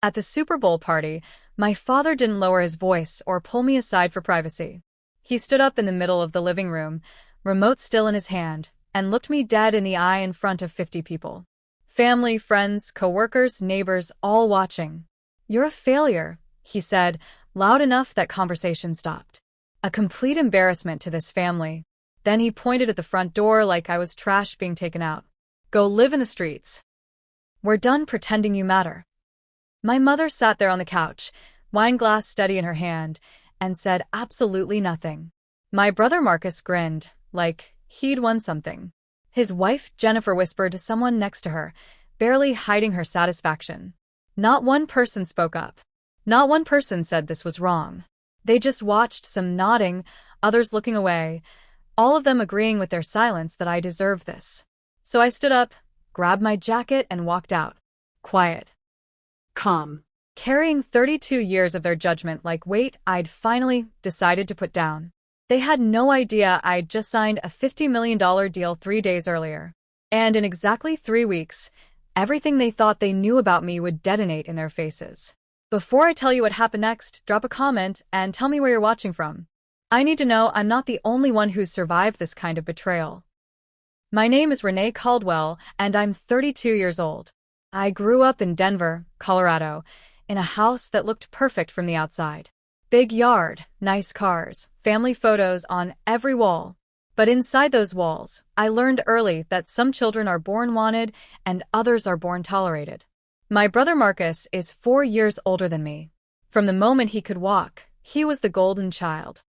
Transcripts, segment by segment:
At the Super Bowl party, my father didn't lower his voice or pull me aside for privacy. He stood up in the middle of the living room, remote still in his hand, and looked me dead in the eye in front of 50 people. Family, friends, coworkers, neighbors, all watching. "You're a failure," he said, loud enough that conversation stopped. A complete embarrassment to this family. Then he pointed at the front door like I was trash being taken out. "Go live in the streets. We're done pretending you matter." My mother sat there on the couch, wine glass steady in her hand, and said absolutely nothing. My brother Marcus grinned, like he'd won something. His wife Jennifer whispered to someone next to her, barely hiding her satisfaction. Not one person spoke up. Not one person said this was wrong. They just watched, some nodding, others looking away, all of them agreeing with their silence that I deserved this. So I stood up, grabbed my jacket, and walked out. Quiet. Calm. Carrying 32 years of their judgment like weight I'd finally decided to put down. They had no idea I'd just signed a $50 million deal 3 days earlier. And in exactly 3 weeks, everything they thought they knew about me would detonate in their faces. Before I tell you what happened next, drop a comment and tell me where you're watching from. I need to know I'm not the only one who's survived this kind of betrayal. My name is Renee Caldwell, and I'm 32 years old. I grew up in Denver, Colorado, in a house that looked perfect from the outside. Big yard, nice cars, family photos on every wall. But inside those walls, I learned early that some children are born wanted and others are born tolerated. My brother Marcus is 4 years older than me. From the moment he could walk, he was the golden child.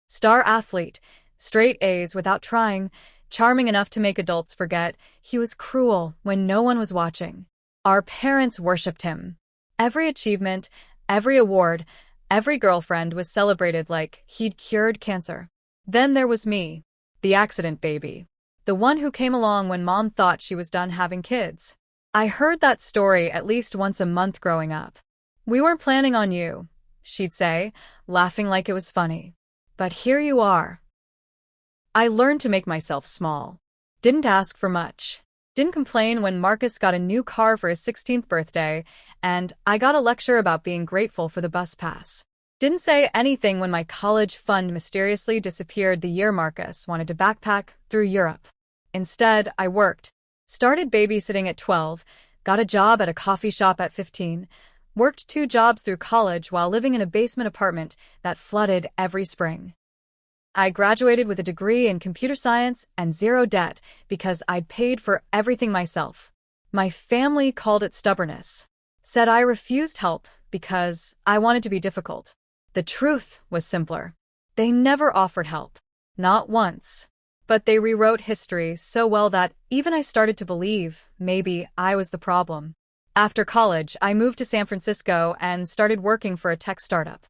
Star athlete, straight A's without trying, charming enough to make adults forget he was cruel when no one was watching. Our parents worshipped him. Every achievement, every award, every girlfriend was celebrated like he'd cured cancer. Then there was me, the accident baby. The one who came along when mom thought she was done having kids. I heard that story at least once a month growing up. "We weren't planning on you," she'd say, laughing like it was funny. "But here you are." I learned to make myself small. Didn't ask for much. Didn't complain when Marcus got a new car for his 16th birthday, and I got a lecture about being grateful for the bus pass. Didn't say anything when my college fund mysteriously disappeared the year Marcus wanted to backpack through Europe. Instead, I worked. Started babysitting at 12, got a job at a coffee shop at 15, worked 2 jobs through college while living in a basement apartment that flooded every spring. I graduated with a degree in computer science and 0 debt because I'd paid for everything myself. My family called it stubbornness. Said I refused help because I wanted to be difficult. The truth was simpler. They never offered help. Not once. But they rewrote history so well that even I started to believe maybe I was the problem. After college, I moved to San Francisco and started working for a tech startup.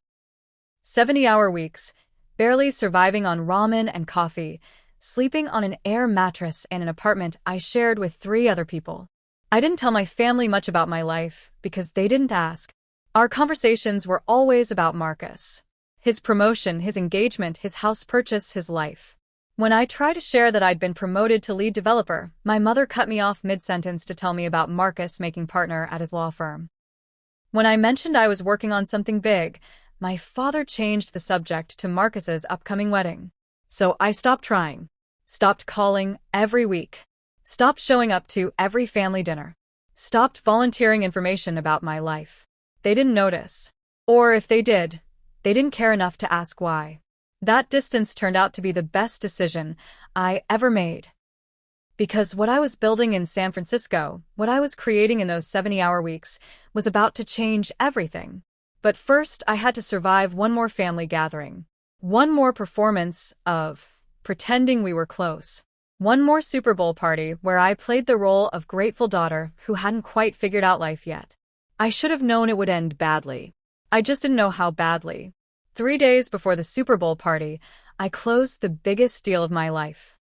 70-hour weeks, barely surviving on ramen and coffee, sleeping on an air mattress in an apartment I shared with 3 other people. I didn't tell my family much about my life because they didn't ask. Our conversations were always about Marcus. His promotion, his engagement, his house purchase, his life. When I tried to share that I'd been promoted to lead developer, my mother cut me off mid-sentence to tell me about Marcus making partner at his law firm. When I mentioned I was working on something big, my father changed the subject to Marcus's upcoming wedding. So I stopped trying. Stopped calling every week. Stopped showing up to every family dinner. Stopped volunteering information about my life. They didn't notice. Or if they did, they didn't care enough to ask why. That distance turned out to be the best decision I ever made. Because what I was building in San Francisco, what I was creating in those 70-hour weeks, was about to change everything. But first, I had to survive one more family gathering. One more performance of pretending we were close. One more Super Bowl party where I played the role of grateful daughter who hadn't quite figured out life yet. I should have known it would end badly. I just didn't know how badly. 3 days before the Super Bowl party, I closed the biggest deal of my life.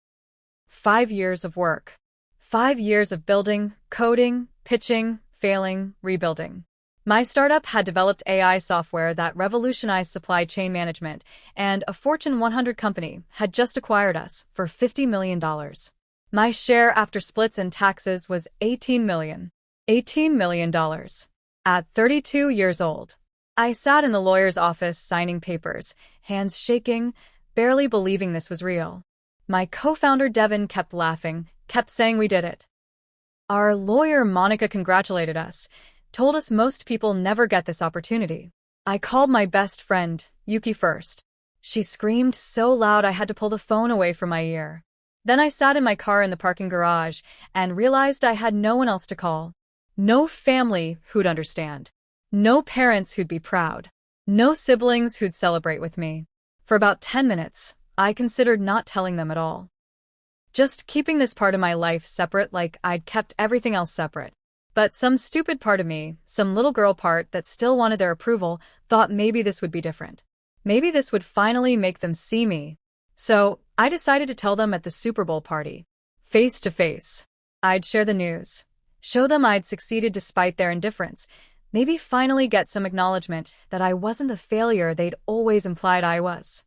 5 years of work. 5 years of building, coding, pitching, failing, rebuilding. My startup had developed AI software that revolutionized supply chain management, and a Fortune 100 company had just acquired us for $50 million. My share after splits and taxes was $18 million. $18 million. At 32 years old, I sat in the lawyer's office signing papers, hands shaking, barely believing this was real. My co-founder Devin kept laughing, kept saying we did it. Our lawyer Monica congratulated us, told us most people never get this opportunity. I called my best friend, Yuki, first. She screamed so loud I had to pull the phone away from my ear. Then I sat in my car in the parking garage and realized I had no one else to call. No family who'd understand. No parents who'd be proud. No siblings who'd celebrate with me. For about 10 minutes, I considered not telling them at all. Just keeping this part of my life separate like I'd kept everything else separate. But some stupid part of me, some little girl part that still wanted their approval, thought maybe this would be different. Maybe this would finally make them see me. So, I decided to tell them at the Super Bowl party. Face to face. I'd share the news. Show them I'd succeeded despite their indifference. Maybe finally get some acknowledgement that I wasn't the failure they'd always implied I was.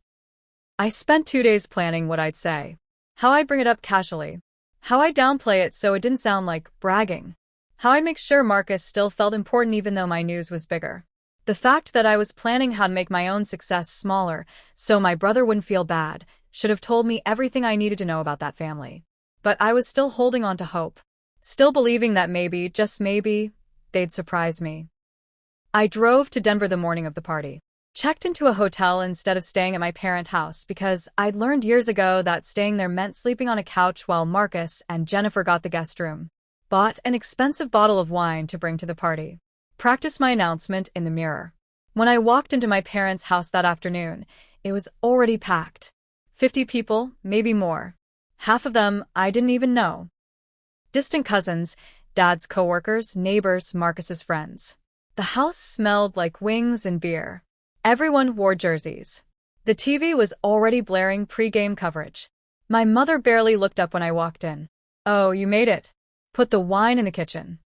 I spent 2 days planning what I'd say. How I'd bring it up casually. How I'd downplay it so it didn't sound like bragging. How I'd make sure Marcus still felt important even though my news was bigger. The fact that I was planning how to make my own success smaller so my brother wouldn't feel bad should have told me everything I needed to know about that family. But I was still holding on to hope. Still believing that maybe, just maybe, they'd surprise me. I drove to Denver the morning of the party. Checked into a hotel instead of staying at my parent house because I'd learned years ago that staying there meant sleeping on a couch while Marcus and Jennifer got the guest room. Bought an expensive bottle of wine to bring to the party. Practiced my announcement in the mirror. When I walked into my parents' house that afternoon, it was already packed. 50 people, maybe more. Half of them I didn't even know. Distant cousins, Dad's coworkers, neighbors, Marcus's friends. The house smelled like wings and beer. Everyone wore jerseys. The TV was already blaring pre-game coverage. My mother barely looked up when I walked in. "Oh, you made it. Put the wine in the kitchen."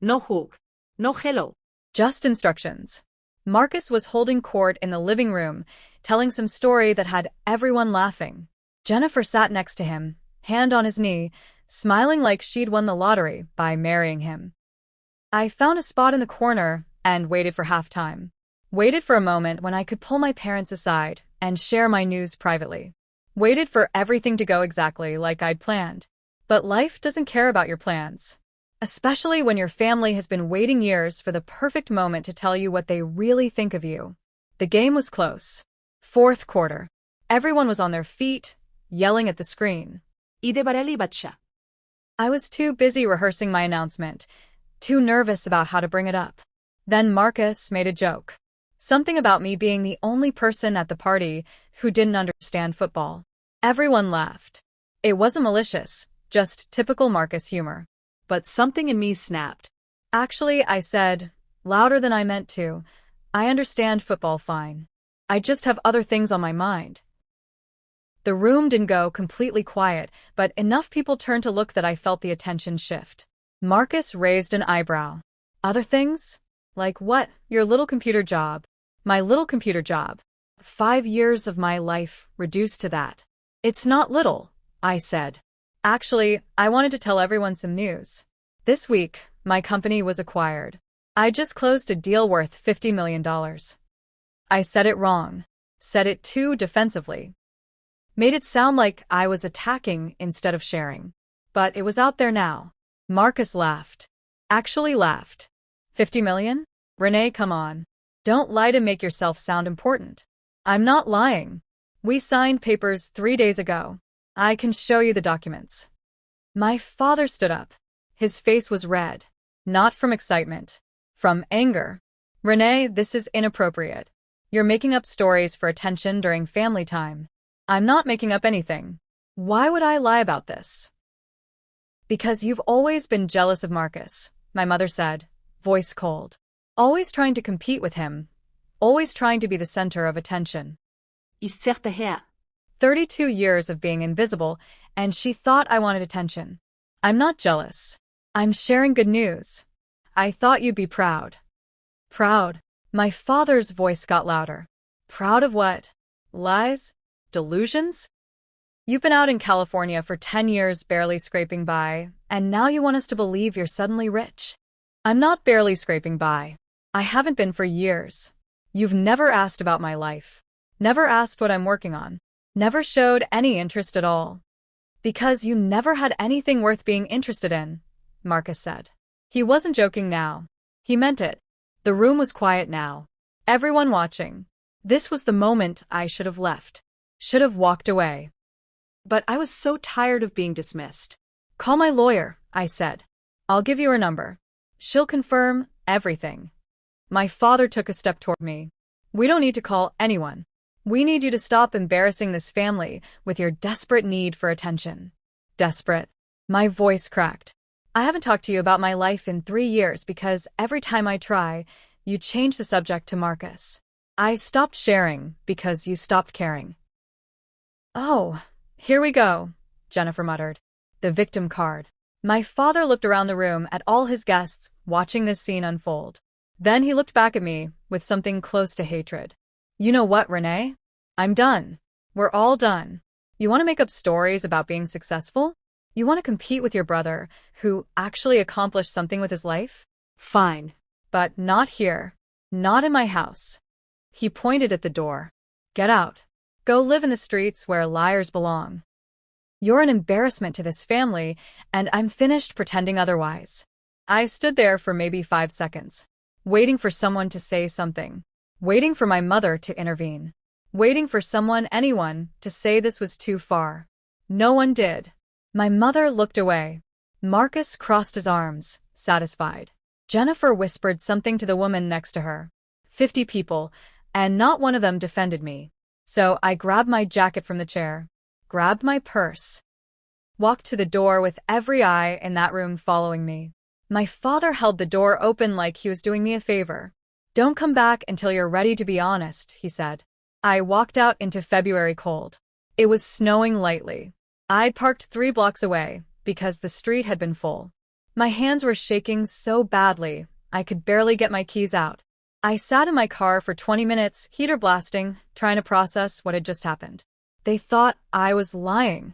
No hug. No hello. Just instructions. Marcus was holding court in the living room, telling some story that had everyone laughing. Jennifer sat next to him, hand on his knee, smiling like she'd won the lottery by marrying him. I found a spot in the corner and waited for halftime. Waited for a moment when I could pull my parents aside and share my news privately. Waited for everything to go exactly like I'd planned. But life doesn't care about your plans. Especially when your family has been waiting years for the perfect moment to tell you what they really think of you. The game was close. Fourth quarter. Everyone was on their feet, yelling at the screen. I was too busy rehearsing my announcement, too nervous about how to bring it up. Then Marcus made a joke. Something about me being the only person at the party who didn't understand football. Everyone laughed. It wasn't malicious, just typical Marcus humor. But something in me snapped. Actually, I said, louder than I meant to, I understand football fine. I just have other things on my mind. The room didn't go completely quiet, but enough people turned to look that I felt the attention shift. Marcus raised an eyebrow. Other things? Like what? Your little computer job. My little computer job. 5 years of my life reduced to that. It's not little, I said. Actually, I wanted to tell everyone some news. This week, my company was acquired. I just closed a deal worth $50 million. I said it wrong. Said it too defensively. Made it sound like I was attacking instead of sharing. But it was out there now. Marcus laughed. Actually laughed. 50 million? Renee, come on. Don't lie to make yourself sound important. I'm not lying. We signed papers 3 days ago. I can show you the documents. My father stood up. His face was red. Not from excitement. From anger. Renee, this is inappropriate. You're making up stories for attention during family time. I'm not making up anything. Why would I lie about this? Because you've always been jealous of Marcus, my mother said, voice cold. Always trying to compete with him. Always trying to be the center of attention. 32 years of being invisible, and she thought I wanted attention. I'm not jealous. I'm sharing good news. I thought you'd be proud. Proud? My father's voice got louder. Proud of what? Lies? Delusions? You've been out in California for 10 years barely scraping by, and now you want us to believe you're suddenly rich. I'm not barely scraping by. I haven't been for years. You've never asked about my life. Never asked what I'm working on. Never showed any interest at all. Because you never had anything worth being interested in, Marcus said. He wasn't joking now. He meant it. The room was quiet now. Everyone watching. This was the moment I should have left. Should have walked away. But I was so tired of being dismissed. Call my lawyer, I said. I'll give you her number. She'll confirm everything. My father took a step toward me. We don't need to call anyone. We need you to stop embarrassing this family with your desperate need for attention. Desperate. My voice cracked. I haven't talked to you about my life in 3 years because every time I try, you change the subject to Marcus. I stopped sharing because you stopped caring. Oh, here we go, Jennifer muttered. The victim card. My father looked around the room at all his guests watching this scene unfold. Then he looked back at me with something close to hatred. You know what, Renee? I'm done. We're all done. You want to make up stories about being successful? You want to compete with your brother, who actually accomplished something with his life? Fine. But not here. Not in my house. He pointed at the door. Get out. Go live in the streets where liars belong. You're an embarrassment to this family, and I'm finished pretending otherwise. I stood there for maybe 5 seconds, waiting for someone to say something, waiting for my mother to intervene, waiting for anyone to say this was too far. No one did. My mother looked away. Marcus crossed his arms, satisfied. Jennifer whispered something to the woman next to her. 50 people, and not one of them defended me. So I grabbed my jacket from the chair, grabbed my purse, walked to the door with every eye in that room following me. My father held the door open like he was doing me a favor. Don't come back until you're ready to be honest, he said. I walked out into February cold. It was snowing lightly. I'd parked 3 blocks away because the street had been full. My hands were shaking so badly, I could barely get my keys out. I sat in my car for 20 minutes, heater blasting, trying to process what had just happened. They thought I was lying.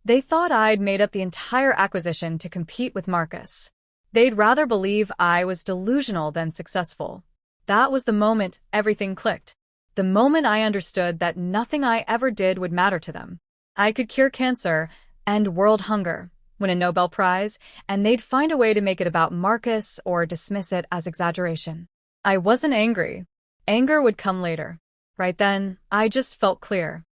They thought I'd made up the entire acquisition to compete with Marcus. They'd rather believe I was delusional than successful. That was the moment everything clicked. The moment I understood that nothing I ever did would matter to them. I could cure cancer, end world hunger, win a Nobel Prize, and they'd find a way to make it about Marcus or dismiss it as exaggeration. I wasn't angry. Anger would come later. Right then, I just felt clear.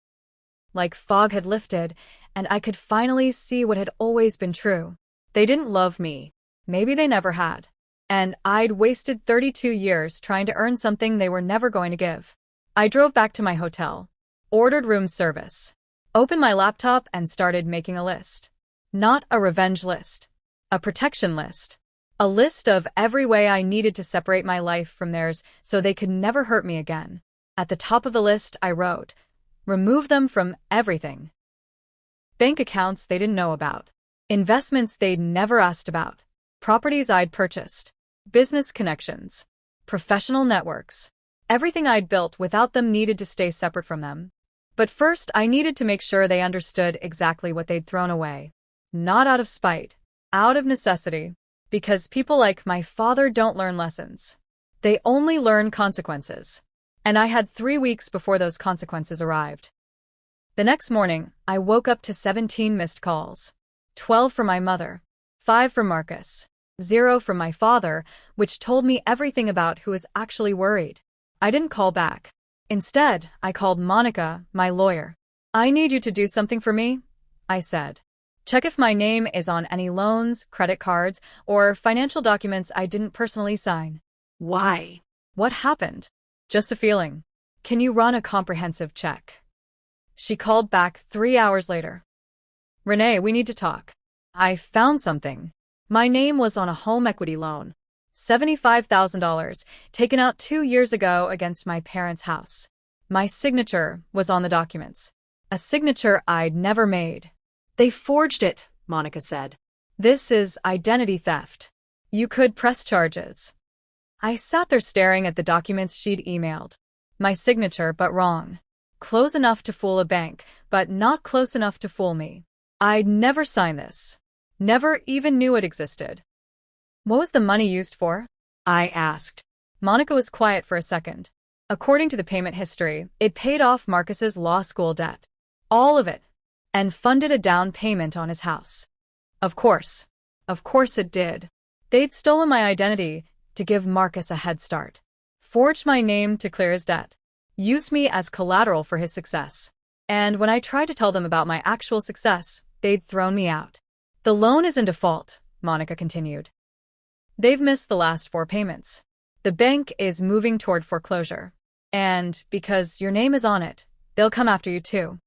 Like fog had lifted, and I could finally see what had always been true. They didn't love me. Maybe they never had. And I'd wasted 32 years trying to earn something they were never going to give. I drove back to my hotel, ordered room service, opened my laptop and started making a list. Not a revenge list. A protection list. A list of every way I needed to separate my life from theirs so they could never hurt me again. At the top of the list, I wrote, remove them from everything. Bank accounts they didn't know about. Investments they'd never asked about. Properties I'd purchased. Business connections. Professional networks. Everything I'd built without them needed to stay separate from them. But first, I needed to make sure they understood exactly what they'd thrown away. Not out of spite. Out of necessity. Because people like my father don't learn lessons. They only learn consequences. And I had 3 weeks before those consequences arrived. The next morning, I woke up to 17 missed calls. 12 from my mother. 5 from Marcus. 0 from my father, which told me everything about who was actually worried. I didn't call back. Instead, I called Monica, my lawyer. I need you to do something for me, I said. Check if my name is on any loans, credit cards, or financial documents I didn't personally sign. Why? What happened? Just a feeling. Can you run a comprehensive check? She called back 3 hours later. Renee, we need to talk. I found something. My name was on a home equity loan. $75,000, taken out 2 years ago against my parents' house. My signature was on the documents. A signature I'd never made. They forged it, Monica said. This is identity theft. You could press charges. I sat there staring at the documents she'd emailed. My signature, but wrong. Close enough to fool a bank, but not close enough to fool me. I'd never signed this. Never even knew it existed. What was the money used for? I asked. Monica was quiet for a second. According to the payment history, it paid off Marcus's law school debt. All of it. And funded a down payment on his house. Of course. Of course it did. They'd stolen my identity to give Marcus a head start. Forged my name to clear his debt. Used me as collateral for his success. And when I tried to tell them about my actual success, they'd thrown me out. The loan is in default, Monica continued. They've missed the last 4 payments. The bank is moving toward foreclosure. And because your name is on it, they'll come after you too.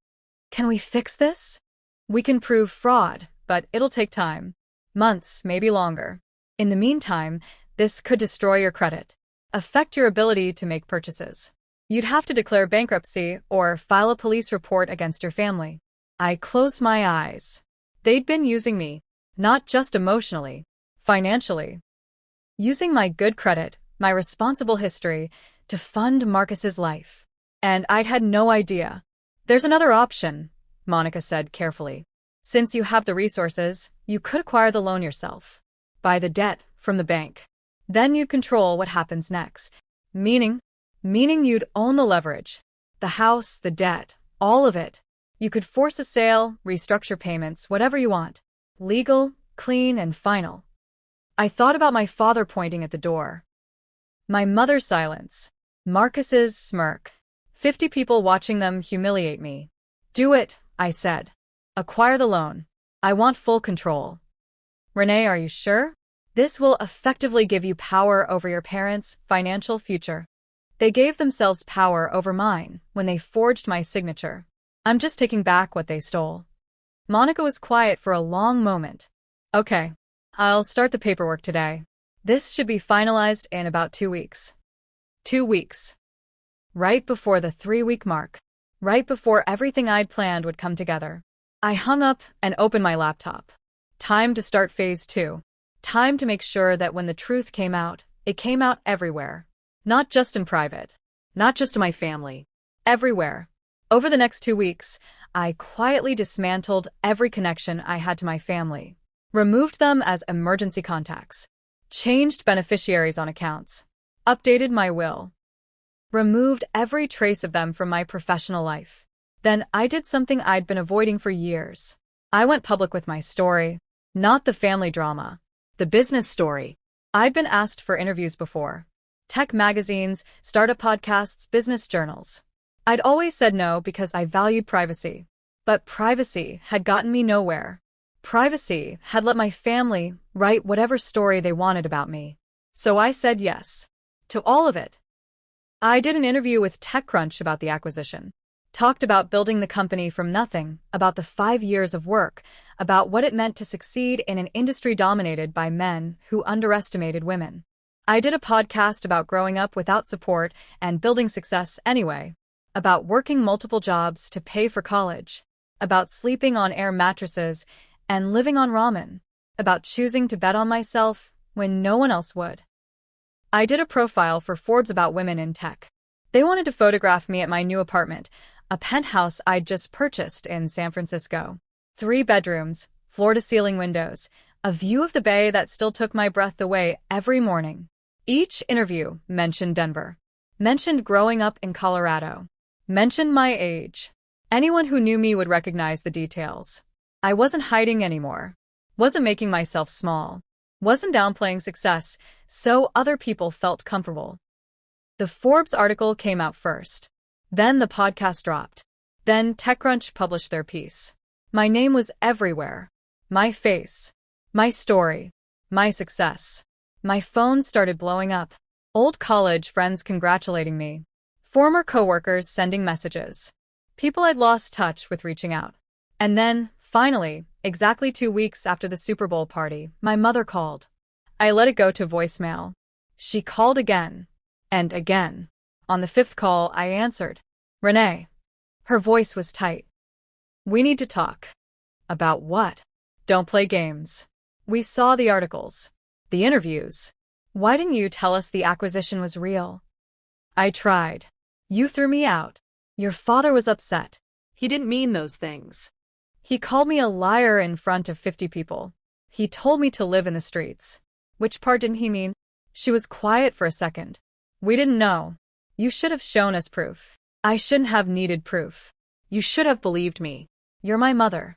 Can we fix this? We can prove fraud, but it'll take time. Months, maybe longer. In the meantime, this could destroy your credit. Affect your ability to make purchases. You'd have to declare bankruptcy or file a police report against your family. I closed my eyes. They'd been using me, not just emotionally, financially. Using my good credit, my responsible history, to fund Marcus's life. And I'd had no idea. There's another option, Monica said carefully. Since you have the resources, you could acquire the loan yourself. Buy the debt from the bank. Then you'd control what happens next. Meaning you'd own the leverage. The house, the debt, all of it. You could force a sale, restructure payments, whatever you want. Legal, clean, and final. I thought about my father pointing at the door. My mother's silence. Marcus's smirk. 50 people watching them humiliate me. Do it, I said. Acquire the loan. I want full control. Renee, are you sure? This will effectively give you power over your parents' financial future. They gave themselves power over mine when they forged my signature. I'm just taking back what they stole. Monica was quiet for a long moment. Okay, I'll start the paperwork today. This should be finalized in about 2 weeks. 2 weeks. Right before the 3-week mark. Right before everything I'd planned would come together. I hung up and opened my laptop. Time to start phase 2. Time to make sure that when the truth came out, it came out everywhere. Not just in private. Not just to my family. Everywhere. Over the next 2 weeks, I quietly dismantled every connection I had to my family. Removed them as emergency contacts. Changed beneficiaries on accounts. Updated my will. Removed every trace of them from my professional life. Then I did something I'd been avoiding for years. I went public with my story. Not the family drama. The business story. I'd been asked for interviews before. Tech magazines, startup podcasts, business journals. I'd always said no because I valued privacy. But privacy had gotten me nowhere. Privacy had let my family write whatever story they wanted about me. So I said yes. To all of it. I did an interview with TechCrunch about the acquisition. Talked about building the company from nothing, about the 5 years of work, about what it meant to succeed in an industry dominated by men who underestimated women. I did a podcast about growing up without support and building success anyway. About working multiple jobs to pay for college. About sleeping on air mattresses and living on ramen. About choosing to bet on myself when no one else would. I did a profile for Forbes about women in tech. They wanted to photograph me at my new apartment, a penthouse I'd just purchased in San Francisco. 3 bedrooms, floor-to-ceiling windows, a view of the bay that still took my breath away every morning. Each interview mentioned Denver. Mentioned growing up in Colorado. Mentioned my age. Anyone who knew me would recognize the details. I wasn't hiding anymore. Wasn't making myself small. Wasn't downplaying success, so other people felt comfortable. The Forbes article came out first. Then the podcast dropped. Then TechCrunch published their piece. My name was everywhere. My face. My story. My success. My phone started blowing up. Old college friends congratulating me. Former coworkers sending messages. People I'd lost touch with reaching out. And then, finally, exactly 2 weeks after the Super Bowl party, my mother called. I let it go to voicemail. She called again. And again. On the 5th call, I answered. Renee. Her voice was tight. We need to talk. About what? Don't play games. We saw the articles. The interviews. Why didn't you tell us the acquisition was real? I tried. You threw me out. Your father was upset. He didn't mean those things. He called me a liar in front of 50 people. He told me to live in the streets. Which part didn't he mean? She was quiet for a second. We didn't know. You should have shown us proof. I shouldn't have needed proof. You should have believed me. You're my mother.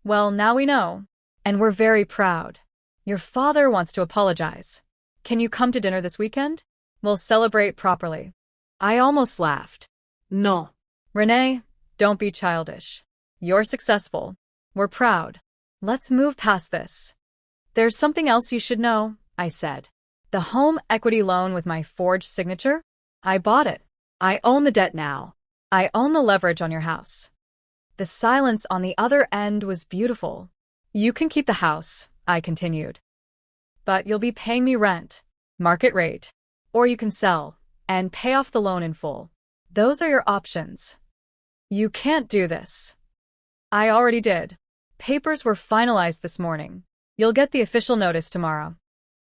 Well, now we know. And we're very proud. Your father wants to apologize. Can you come to dinner this weekend? We'll celebrate properly. I almost laughed. No. Renee, don't be childish. You're successful. We're proud. Let's move past this. There's something else you should know, I said. The home equity loan with my forged signature? I bought it. I own the debt now. I own the leverage on your house. The silence on the other end was beautiful. You can keep the house, I continued. But you'll be paying me rent, market rate. Or you can sell and pay off the loan in full. Those are your options. You can't do this. I already did. Papers were finalized this morning. You'll get the official notice tomorrow.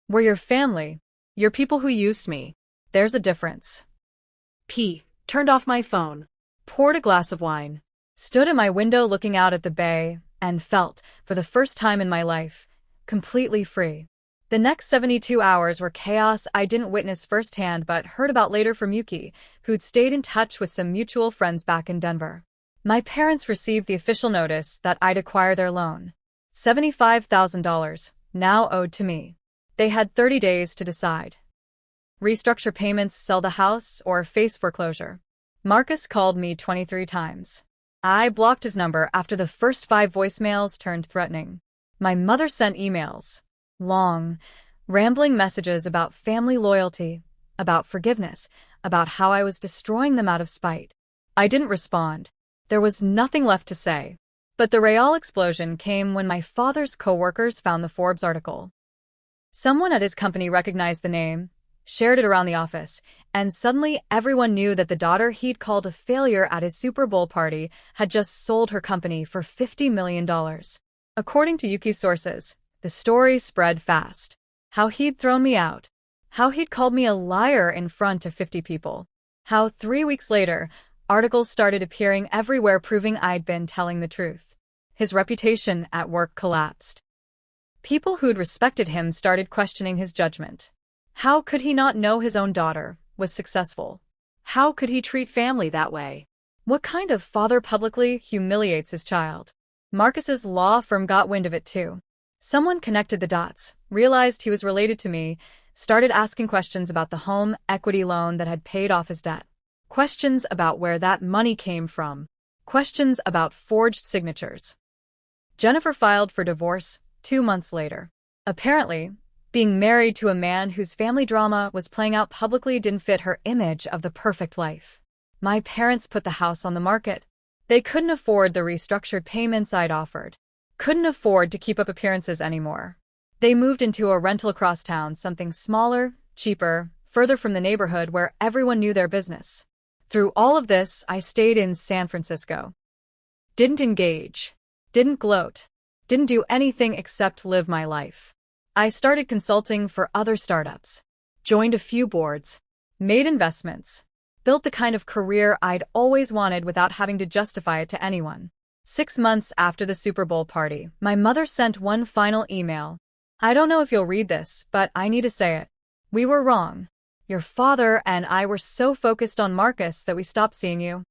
We're your family. You're people who used me. There's a difference. Turned off my phone. Poured a glass of wine. Stood at my window looking out at the bay and felt, for the first time in my life, completely free. The next 72 hours were chaos I didn't witness firsthand but heard about later from Yuki, who'd stayed in touch with some mutual friends back in Denver. My parents received the official notice that I'd acquire their loan. $75,000, now owed to me. They had 30 days to decide. Restructure payments, sell the house, or face foreclosure. Marcus called me 23 times. I blocked his number after the first 5 voicemails turned threatening. My mother sent emails. Long, rambling messages about family loyalty, about forgiveness, about how I was destroying them out of spite. I didn't respond. There was nothing left to say. But the real explosion came when my father's coworkers found the Forbes article. Someone at his company recognized the name, shared it around the office, and suddenly everyone knew that the daughter he'd called a failure at his Super Bowl party had just sold her company for $50 million. According to Yuki's sources, the story spread fast. How he'd thrown me out. How he'd called me a liar in front of 50 people. How 3 weeks later, articles started appearing everywhere proving I'd been telling the truth. His reputation at work collapsed. People who'd respected him started questioning his judgment. How could he not know his own daughter was successful? How could he treat family that way? What kind of father publicly humiliates his child? Marcus's law firm got wind of it too. Someone connected the dots, realized he was related to me, started asking questions about the home equity loan that had paid off his debt. Questions about where that money came from. Questions about forged signatures. Jennifer filed for divorce 2 months later. Apparently, being married to a man whose family drama was playing out publicly didn't fit her image of the perfect life. My parents put the house on the market. They couldn't afford the restructured payments I'd offered. Couldn't afford to keep up appearances anymore. They moved into a rental across town, something smaller, cheaper, further from the neighborhood where everyone knew their business. Through all of this, I stayed in San Francisco. Didn't engage. Didn't gloat. Didn't do anything except live my life. I started consulting for other startups. Joined a few boards. Made investments. Built the kind of career I'd always wanted without having to justify it to anyone. 6 months after the Super Bowl party, my mother sent one final email. I don't know if you'll read this, but I need to say it. We were wrong. Your father and I were so focused on Marcus that we stopped seeing you.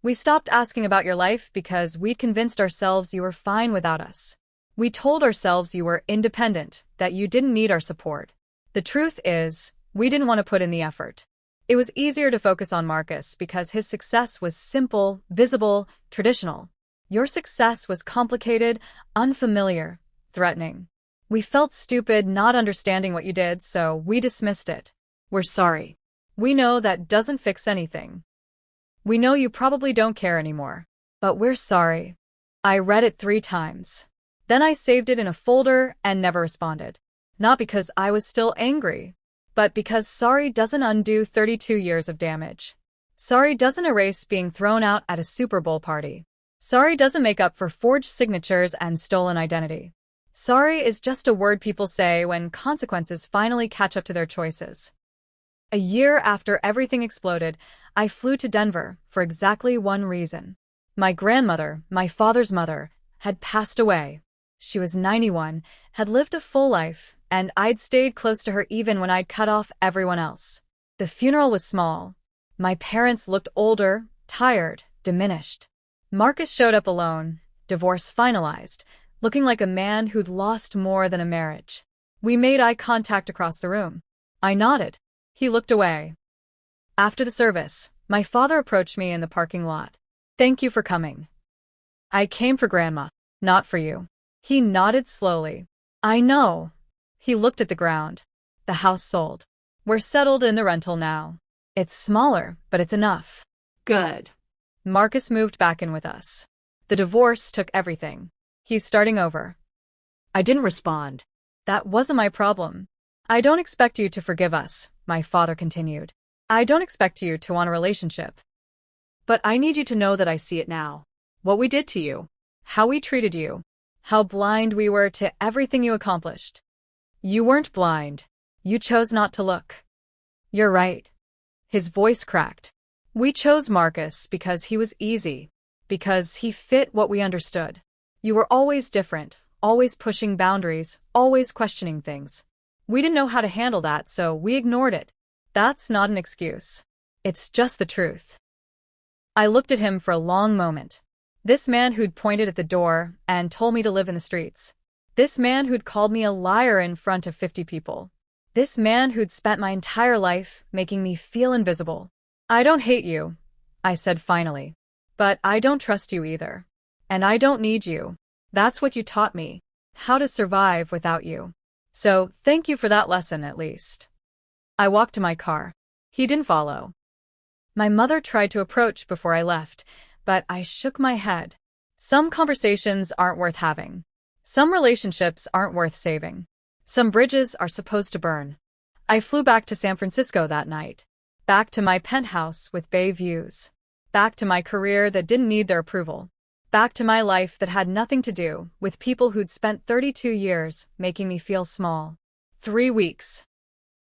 We stopped asking about your life because we'd convinced ourselves you were fine without us. We told ourselves you were independent, that you didn't need our support. The truth is, we didn't want to put in the effort. It was easier to focus on Marcus because his success was simple, visible, traditional. Your success was complicated, unfamiliar, threatening. We felt stupid not understanding what you did, so we dismissed it. We're sorry. We know that doesn't fix anything. We know you probably don't care anymore. But we're sorry. I read it 3 times. Then I saved it in a folder and never responded. Not because I was still angry, but because sorry doesn't undo 32 years of damage. Sorry doesn't erase being thrown out at a Super Bowl party. Sorry doesn't make up for forged signatures and stolen identity. Sorry is just a word people say when consequences finally catch up to their choices. A year after everything exploded, I flew to Denver for exactly one reason. My grandmother, my father's mother, had passed away. She was 91, had lived a full life, and I'd stayed close to her even when I'd cut off everyone else. The funeral was small. My parents looked older, tired, diminished. Marcus showed up alone, divorce finalized, looking like a man who'd lost more than a marriage. We made eye contact across the room. I nodded. He looked away. After the service, my father approached me in the parking lot. "Thank you for coming." "I came for Grandma, not for you." He nodded slowly. "I know." He looked at the ground. "The house sold. We're settled in the rental now. It's smaller, but it's enough." Good. Marcus moved back in with us. The divorce took everything. He's starting over. I didn't respond. "That wasn't my problem. I don't expect you to forgive us," my father continued. "I don't expect you to want a relationship. But I need you to know that I see it now. What we did to you. How we treated you. How blind we were to everything you accomplished." "You weren't blind. You chose not to look." "You're right." His voice cracked. "We chose Marcus because he was easy. Because he fit what we understood. You were always different, always pushing boundaries, always questioning things. We didn't know how to handle that, so we ignored it. That's not an excuse. It's just the truth." I looked at him for a long moment. This man who'd pointed at the door and told me to live in the streets. This man who'd called me a liar in front of 50 people. This man who'd spent my entire life making me feel invisible. "I don't hate you," I said finally. "But I don't trust you either. And I don't need you. That's what you taught me. How to survive without you. So thank you for that lesson at least." I walked to my car. He didn't follow. My mother tried to approach before I left, but I shook my head. Some conversations aren't worth having. Some relationships aren't worth saving. Some bridges are supposed to burn. I flew back to San Francisco that night. Back to my penthouse with bay views. Back to my career that didn't need their approval. Back to my life that had nothing to do with people who'd spent 32 years making me feel small. 3 weeks.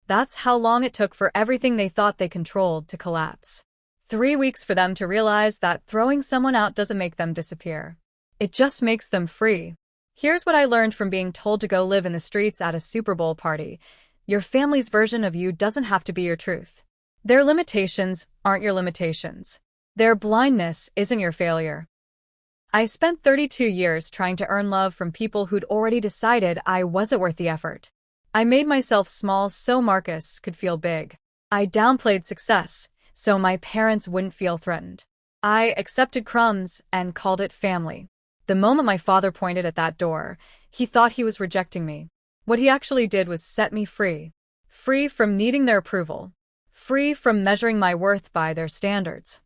That's how long it took for everything they thought they controlled to collapse. 3 weeks for them to realize that throwing someone out doesn't make them disappear. It just makes them free. Here's what I learned from being told to go live in the streets at a Super Bowl party. Your family's version of you doesn't have to be your truth. Their limitations aren't your limitations. Their blindness isn't your failure. I spent 32 years trying to earn love from people who'd already decided I wasn't worth the effort. I made myself small so Marcus could feel big. I downplayed success so my parents wouldn't feel threatened. I accepted crumbs and called it family. The moment my father pointed at that door, he thought he was rejecting me. What he actually did was set me free. Free from needing their approval. Free from measuring my worth by their standards.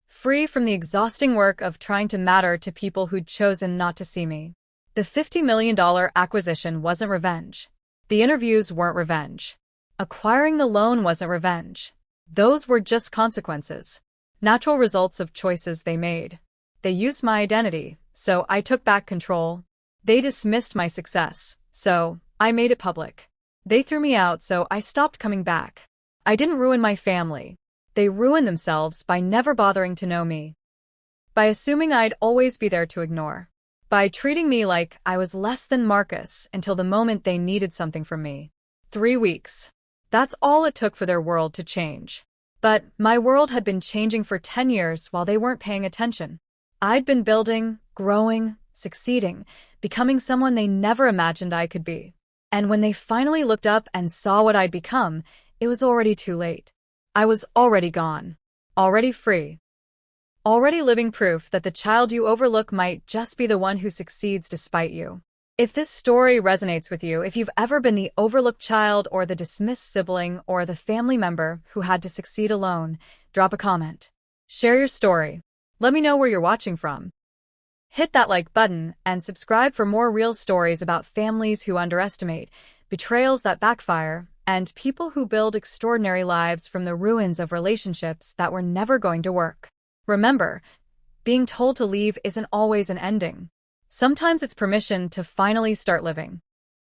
Free from the exhausting work of trying to matter to people who'd chosen not to see me. The $50 million acquisition wasn't revenge. The interviews weren't revenge. Acquiring the loan wasn't revenge. Those were just consequences. Natural results of choices they made. They used my identity, so I took back control. They dismissed my success, so I made it public. They threw me out, so I stopped coming back. I didn't ruin my family. They ruined themselves by never bothering to know me. By assuming I'd always be there to ignore. By treating me like I was less than Marcus until the moment they needed something from me. 3 weeks. That's all it took for their world to change. But my world had been changing for 10 years while they weren't paying attention. I'd been building, growing, succeeding, becoming someone they never imagined I could be. And when they finally looked up and saw what I'd become, it was already too late. I was already gone. Already free. Already living proof that the child you overlook might just be the one who succeeds despite you. If this story resonates with you, if you've ever been the overlooked child or the dismissed sibling or the family member who had to succeed alone, drop a comment. Share your story. Let me know where you're watching from. Hit that like button and subscribe for more real stories about families who underestimate, betrayals that backfire, and people who build extraordinary lives from the ruins of relationships that were never going to work. Remember, being told to leave isn't always an ending. Sometimes it's permission to finally start living.